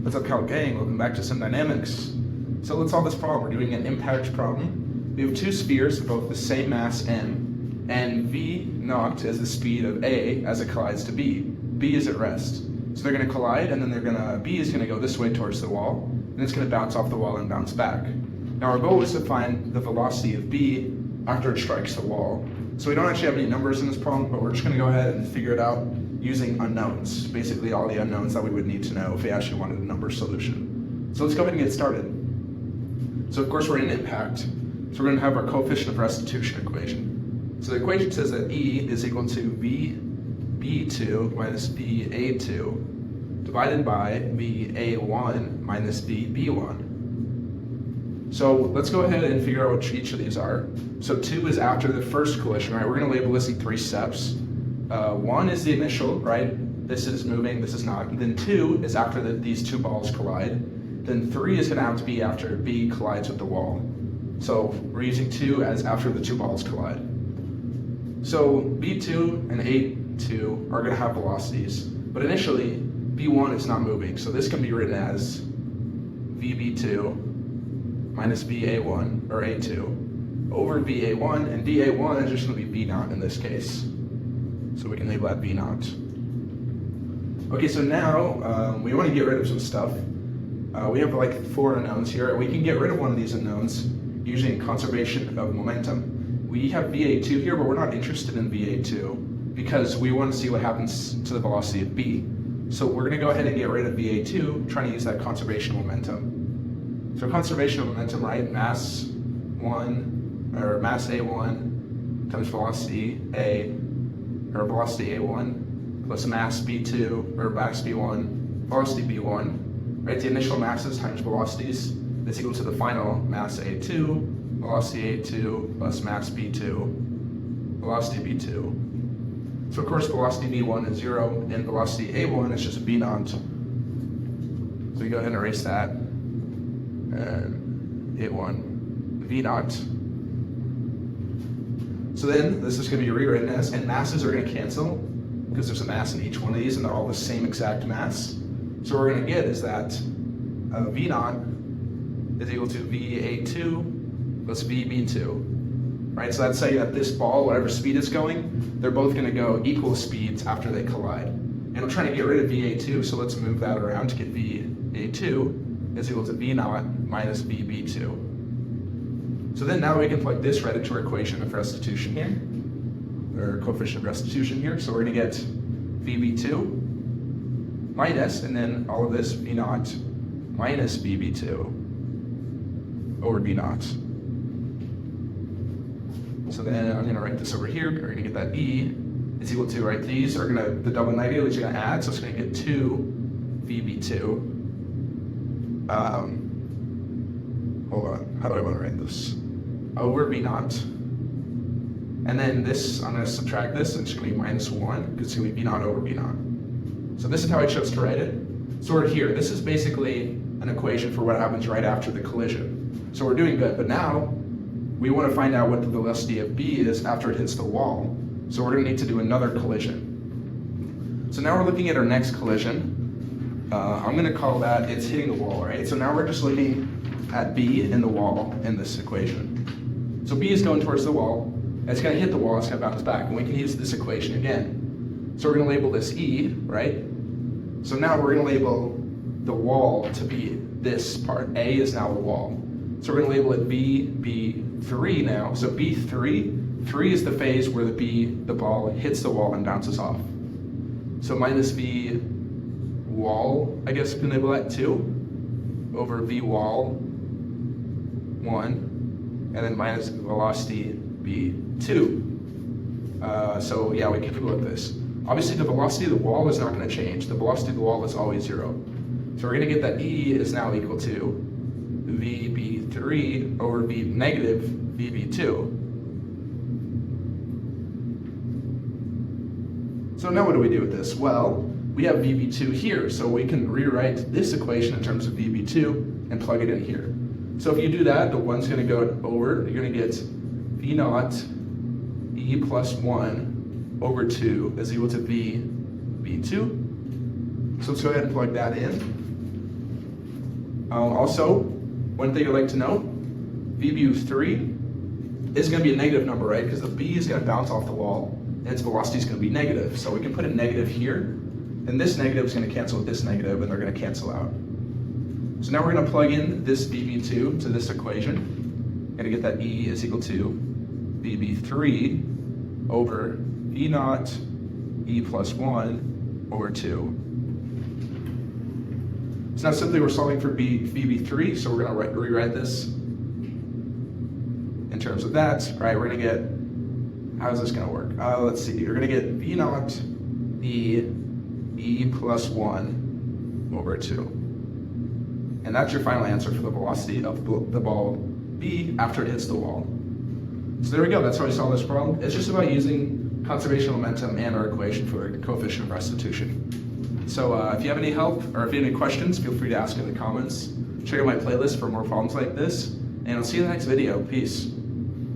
What's up, Cal Gang? Welcome back to some dynamics. So let's solve this problem. We're doing an impact problem. We have two spheres of both the same mass m, and v naught is the speed of a as it collides to b. B is at rest. So they're going to collide, and then b is going to go this way towards the wall, and it's going to bounce off the wall and bounce back. Now our goal is to find the velocity of b after it strikes the wall. So we don't actually have any numbers in this problem, but we're just going to go ahead and figure it out using unknowns, basically all the unknowns that we would need to know if we actually wanted a number solution. So let's go ahead and get started. So of course we're in impact, so we're going to have our coefficient of restitution equation. So the equation says that E is equal to VB2 minus VA2 divided by VA1 minus VB1. So let's go ahead and figure out what each of these are. So 2 is after the first collision, right? We're going to label this in 3 steps. 1 is the initial, right? This is moving, this is not. And then 2 is after these two balls collide. Then 3 is going to have to be after B collides with the wall. So we're using 2 as after the two balls collide. So B2 and A2 are going to have velocities, but initially B1 is not moving. So this can be written as VB2 minus VA1, or A2, over VA1, and VA1 is just going to be V naught in this case. So we can label that V naught. Okay, so now we want to get rid of some stuff. We have like 4 unknowns here. We can get rid of one of these unknowns using conservation of momentum. We have VA2 here, but we're not interested in VA2 because we want to see what happens to the velocity of B. So we're going to go ahead and get rid of VA2, trying to use that conservation of momentum. So conservation of momentum, right? Mass A1 times velocity A, or velocity A1, plus mass B2, or mass B1, velocity B1, right? The initial masses times velocities is equal to the final mass A2, velocity A2, plus mass B2, velocity B2. So of course velocity B1 is 0, and velocity A1 is just V naught. So we go ahead and erase that, and A1, V naught. So then this is going to be rewritten as, and masses are going to cancel because there's a mass in each one of these and they're all the same exact mass. So what we're going to get is that V naught is equal to VA2 plus VB2, right? So that's saying that this ball, whatever speed it's going, they're both going to go equal speeds after they collide. And we're trying to get rid of VA2, so let's move that around to get VA2 is equal to V naught minus VB2. So then now we can plug this right into our equation of restitution here, or coefficient of restitution here. So we're going to get VB2 minus, and then all of this V naught minus VB2 over V naught. So then I'm going to write this over here. We're going to get that E is equal to, right, these are going to, the double negative is going to add, so it's going to get 2 VB2. Hold on, how do I want to write this? Over V naught. And then this, I'm going to subtract this, and it's going to be minus 1, because it's going to be V naught over V naught. So this is how I chose to write it. So we're here. This is basically an equation for what happens right after the collision. So we're doing good, but now we want to find out what the velocity of B is after it hits the wall. So we're going to need to do another collision. So now we're looking at our next collision. I'm going to call that it's hitting the wall, right? So now we're just looking at B in the wall in this equation. So B is going towards the wall, it's going to hit the wall, it's going to bounce back, and we can use this equation again. So we're going to label this E, right? So now we're going to label the wall to be this part. A is now the wall. So we're going to label it BB3 now. So B3, 3 is the phase where the ball hits the wall and bounces off. So minus V wall, I guess we can label that 2, over V wall 1, and then minus velocity B2. So yeah, we can flip this. Obviously the velocity of the wall is not going to change. The velocity of the wall is always 0. So we're going to get that E is now equal to VB3 over V negative VB2. So now what do we do with this? Well, we have VB2 here, so we can rewrite this equation in terms of VB2 and plug it in here. So if you do that, the 1's going to go over, you're going to get V naught E plus 1 over 2 is equal to V B2. So let's go ahead and plug that in. Also, one thing I'd like to note, VB3 is going to be a negative number, right? Because the B is going to bounce off the wall, and its velocity is going to be negative. So we can put a negative here, and this negative is going to cancel with this negative, and they're going to cancel out. So now we're going to plug in this VB2 to this equation. Going to get that E is equal to VB3 over V naught E plus 1 over 2. So now simply we're solving for VB3, so we're going to rewrite this in terms of that. All right, we're going to get, how is this going to work? Let's see, you're going to get V naught E plus 1 over 2. And that's your final answer for the velocity of the ball B after it hits the wall. So there we go, that's how we solve this problem. It's just about using conservation of momentum and our equation for the coefficient of restitution. So if you have any help or if you have any questions, feel free to ask in the comments. Check out my playlist for more problems like this, and I'll see you in the next video. Peace.